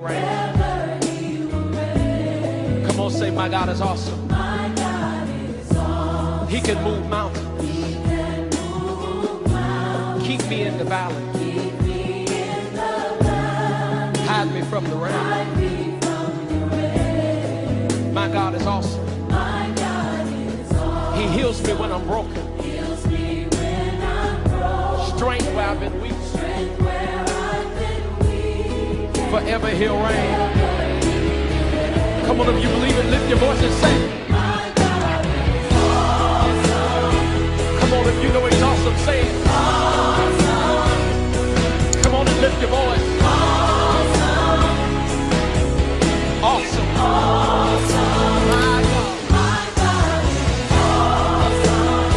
Come on, say, my God is awesome. He can move mountains. Keep me in the valley. Hide me from the rain. My God is awesome. He heals me when I'm broken. Strength where I've been weak. Forever he'll reign. Come on, if you believe it, lift your voice and say, my God is awesome. Come on, if you know he's awesome, say it. Awesome. Come on and lift your voice. Awesome. Awesome. Awesome. My God. My God is awesome.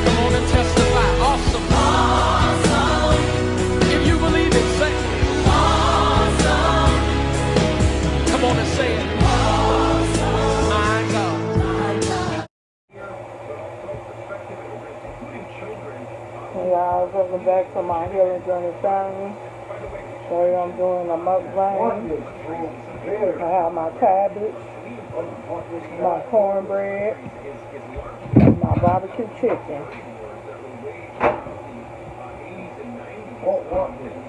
Come on and testify. Awesome. Awesome. If you believe it, say it. Awesome. Come on and say it. Awesome. My God. My God. Hey guys, welcome back to my healing journey family. Today I'm doing a mukbang. I have my cabbage, my cornbread, and my barbecue chicken.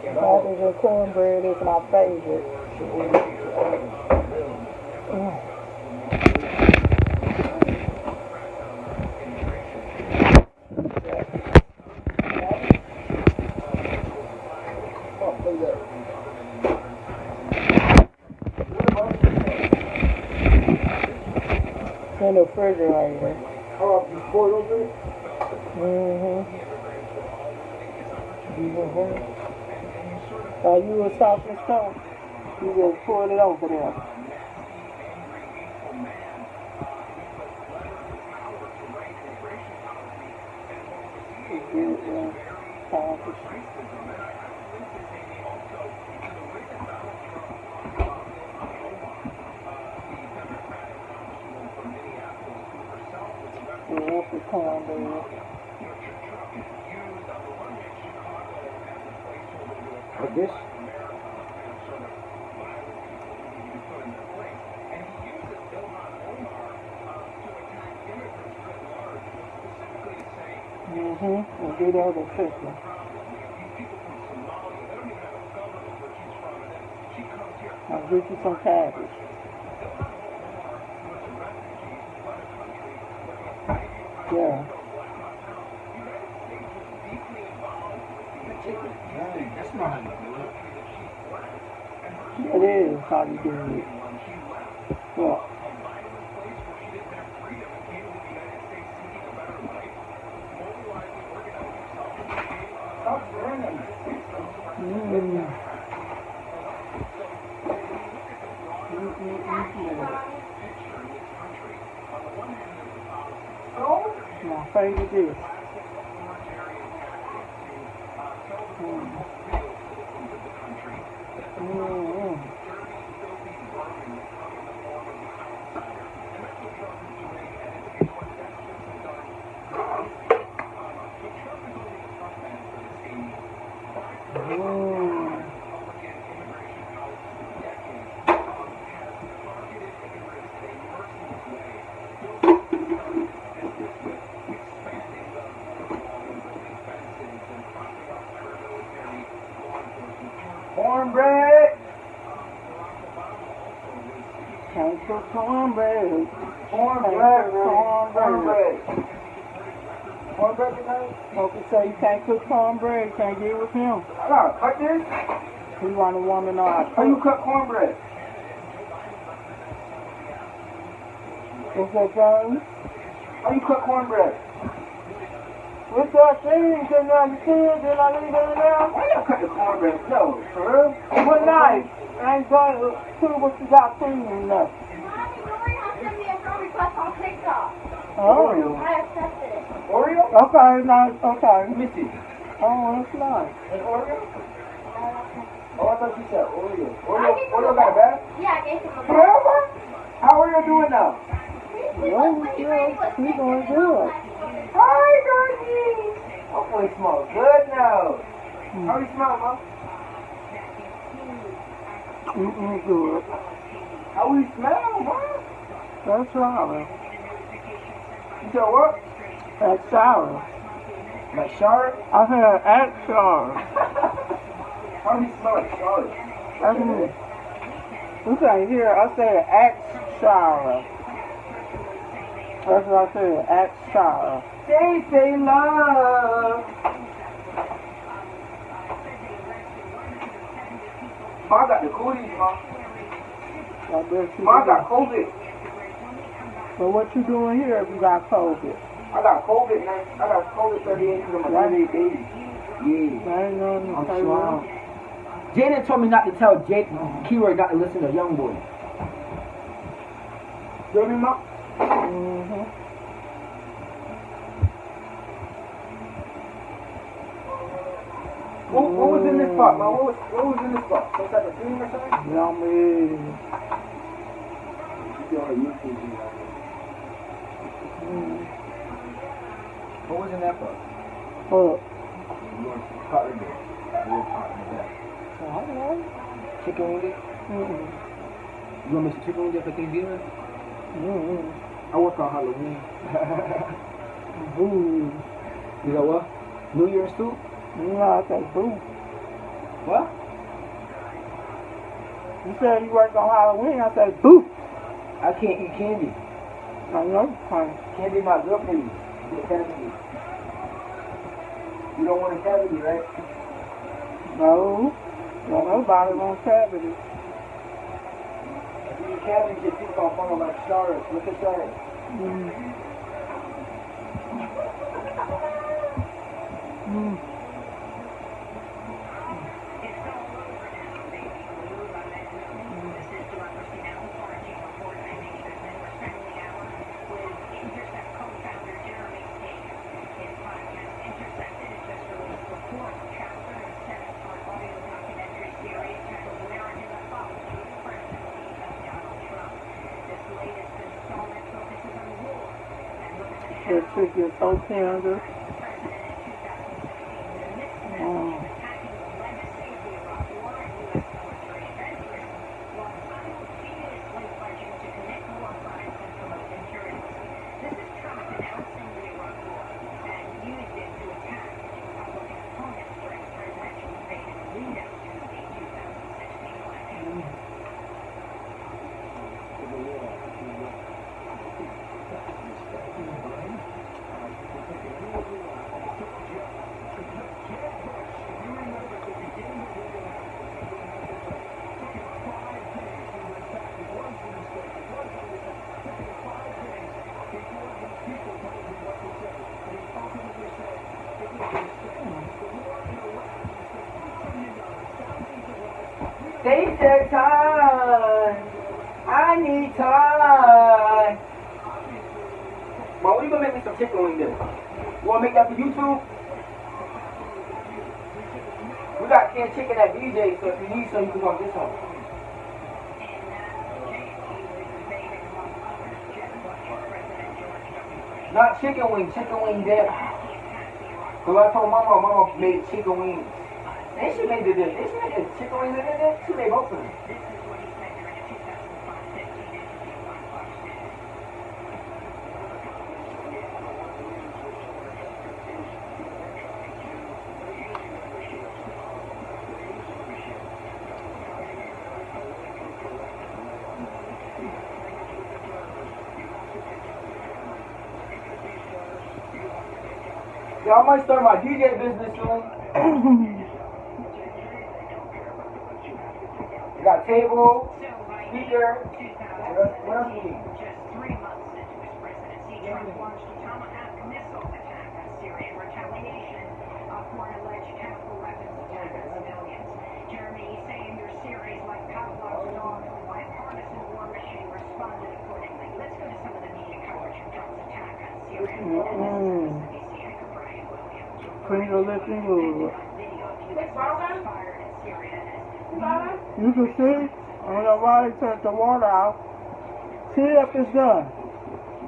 Cabbage and cornbread is my favorite. In the refrigerator. Oh, you spoiled it? While you were talking stuff, you just poured it over there. What's the cornbread? Like this? And do the other chicken. I'll get you some cabbage. Yeah. That's not how you do it. It is how you do it. Well, my favorite dish. Cornbread! Can't cook cornbread. Cornbread! Cornbread tonight? Uncle say you can't cook cornbread, can't get with him. I gotta cut this? He want to woman know how to How you cook. cut cornbread? What's that, son? How you cut cornbread? What's that thing? Can I see it? Did I leave it in there? Why you cut the cornbread? No, for real? What knife? I ain't going to see what you got clean enough. Mommy, Lori has sent me a friend request on TikTok. Oreo. I accepted it. Oreo? Okay, nice. Okay. Let me see. Oh, that's nice. An Oreo? Oh, I thought you said Oreo. I Oreo gave him a got a bag? Yeah, I gave him a bag. Forever? How Oreo doing now? He's going good. Hi, Dorothy! Hopefully it smells good now. How do you smell, Mom? Good. How we smell, man? That's sour. You said what? That's sour. Like Charlotte? I said that's sour. How do we smell like Charlotte? That's me. You can't hear. I said axe sour. That's what I said. Axe sour. Say love. Mom got the cooties, Mom. I bet you Mom do. got COVID. But what you doing here if you got COVID? I got COVID, man. I got COVID 38 because I'm a 38 baby. Yeah. I ain't know I'm you strong. Jaden told me not to tell Kira not to listen to Young Boy. You hear me, Mom? Mm-hmm. What was in this pot, man? What was in this pot? Some type of cream or something? Yummy. What was in that pot? Oh. Pot right there. Chicken wing? Mm-hmm. You want to make some chicken wings for Thanksgiving? Mm-hmm. I work on Halloween. Boo. You know what? New Year's too? No, I said boo. What? You said you worked on Halloween. I said boo. I can't eat candy. I know you can't. Candy not good for you. You get cavity. You don't want a cavity, right? No. No, nobody wants cavity. If you eat cavity, your teeth gonna fall like stars. Look at that. Mm. Mm. The chicken so tender. They said time. I need time. Well, when you gonna make me some chicken wing then? You wanna make that for YouTube? We got canned chicken at BJ, so if you need some, you can go get some. Not chicken wing there. Cause I told Mama made chicken wings. And she made the chicken wings in there. She made both of them. Yeah, I might start my DJ business soon. Got table, speaker. What else we need? Just 3 months into his presidency, Trump launched a Tomahawk missile attack on Syria in retaliation for an alleged chemical weapons attack on civilians. Jeremy saying your series like Pavlov's dog, a bipartisan war machine responded accordingly. Let's go to some of the media coverage of Trump's attack on Syria. NBC anchor Brian Williams. Finger lifting good. Video of U.S. missiles fired in Syria as You can see, I don't know why they turned the water off. See if it's done.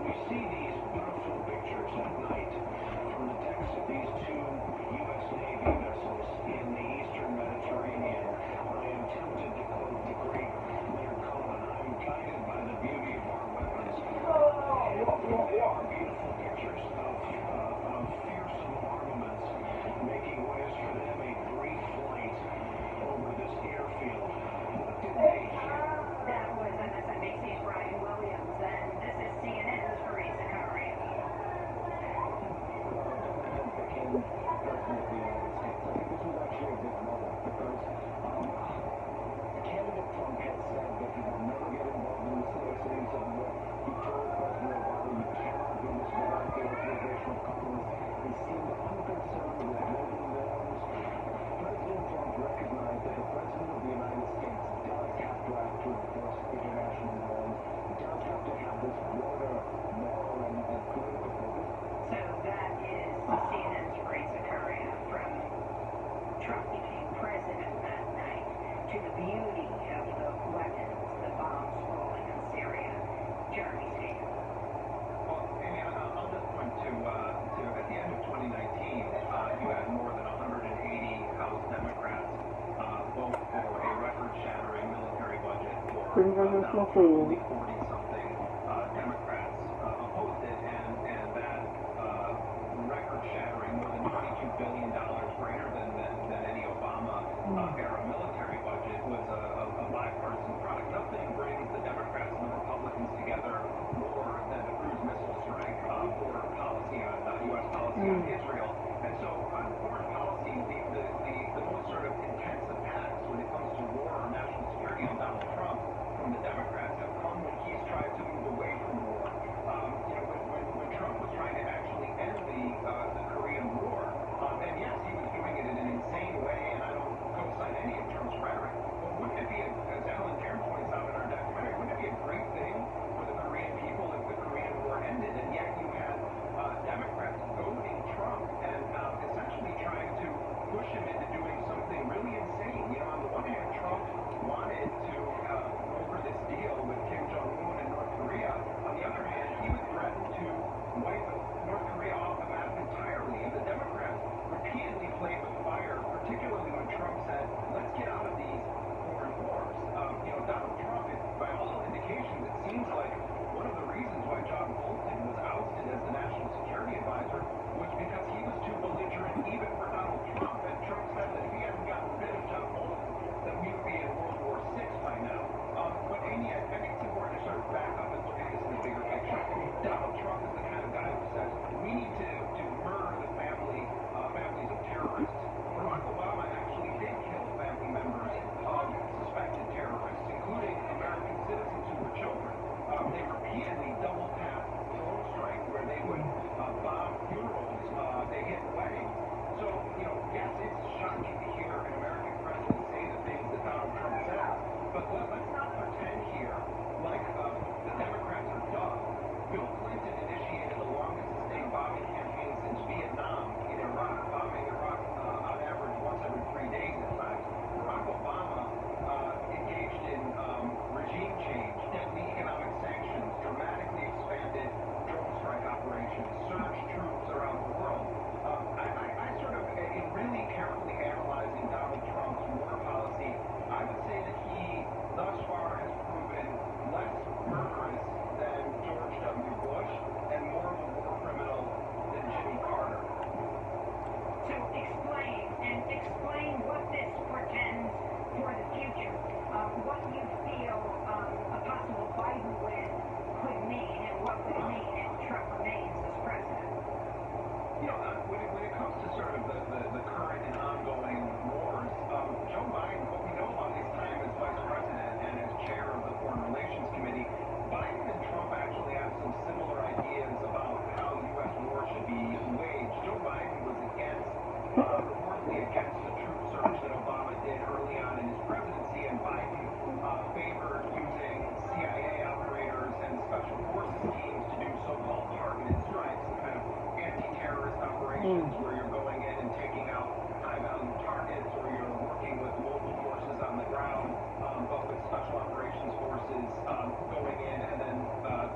We see these beautiful pictures at night from the decks of these two U.S. Navy vessels in the eastern Mediterranean. I am tempted to quote the great CNN's Grace Zakaria from Trump became president that night to the beauty of the weapons, the bombs falling in Syria. Jeremy Steve. Well, Amy, I'll just point to at the end of 2019, you had more than 180 House Democrats vote for a record-shattering military budget for only 40-something Democrats opposed it, and that record-shattering, more than $22 billion greater than any Obama-era military budget, was a bipartisan product. Nothing brings the Democrats and the Republicans together more than the cruise missile strike, border policy on U.S. policy on Israel. And so on foreign policy, the most sort of intense attacks when it comes to war or national security on Donald Trump from the Democrats have come when he's tried to move away from war. When Trump was trying to actually end the Korean War, and yes, he was doing it in an insane way, and I don't co-sign any of Trump's rhetoric, but wouldn't it be, as Alan Cairn points out in our documentary, wouldn't it be a great thing for the Korean people if the Korean War ended, and yet you had Democrats goading Trump and essentially trying to push him into doing something really insane. You know, on the one hand, Trump wanted to broker this deal with Kim Jong-un and North Korea. On the other hand, he would threaten to wipe North Korea off the map entirely. And the Democrats repeatedly played with fire, particularly when Trump said, let's get out of these foreign wars. Donald Trump, by all indications, it seems like one of the reasons why John Bolton was ousted as the national security advisor was because he was too belligerent even for Donald Trump. And Trump said that if he hadn't gotten rid of John Bolton, that we would be in World War VI by now. But Amy, I think it's important to sort of back up and look at this in the bigger picture. Donald Trump is the kind of guy who says we need to murder the families of terrorists. Barack Obama actually did kill family members of suspected terrorists, including American citizens who were children. They repeatedly double-tapped drone strike where they would bomb funerals, they hit weddings. So, yes, it's shocking to hear an American president say the things that Donald Trump says, but let's not pretend here like the Democrats are dumb. Bill Clinton initiated the longest sustained bombing campaign since Vietnam in Iraq, bombing Iraq on average once every 3 days at times. Barack Obama engaged in regime change, deadly economic sanctions, dramatically expanded drone strike operations, surged troops around the world. I sort of, in really carefully analyzing Donald Trump's war policy, I would say that he thus far has proven less murderous than George W. Bush and more of a war criminal than Jimmy Carter. So explain what this portends for the future, what you feel a possible Biden win could mean, and what would it mean if Trump remains as president. When it comes to sort of the current and ongoing wars, Joe Biden, what we know about his time as vice president and as chair of the Foreign Relations Committee, Biden and Trump actually have some similar ideas about how U.S. war should be waged. Joe Biden was reportedly against the troop surge that Obama did early on in his presidency, and Biden favored using CIA operators and special forces teams to do so-called targeted strikes, kind of anti-terrorist operations where you're going in and taking out high-value targets, or you're working with local forces on the ground, but with special operations forces going in and then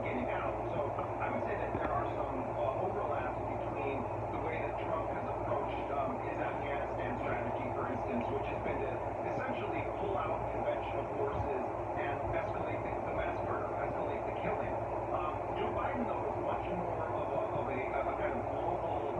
getting out. So I would say that there are some overlaps between the way that Trump has approached his Afghanistan strategy, for instance, which has been to essentially pull out conventional forces and escalate the mass murder, escalate the killing. Joe Biden, though, is much more of a kind of global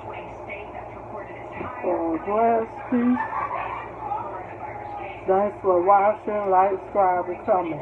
swing state that's reported as higher So, glass piece. coronavirus cases. Thanks for watching. Like, subscribe, and comment.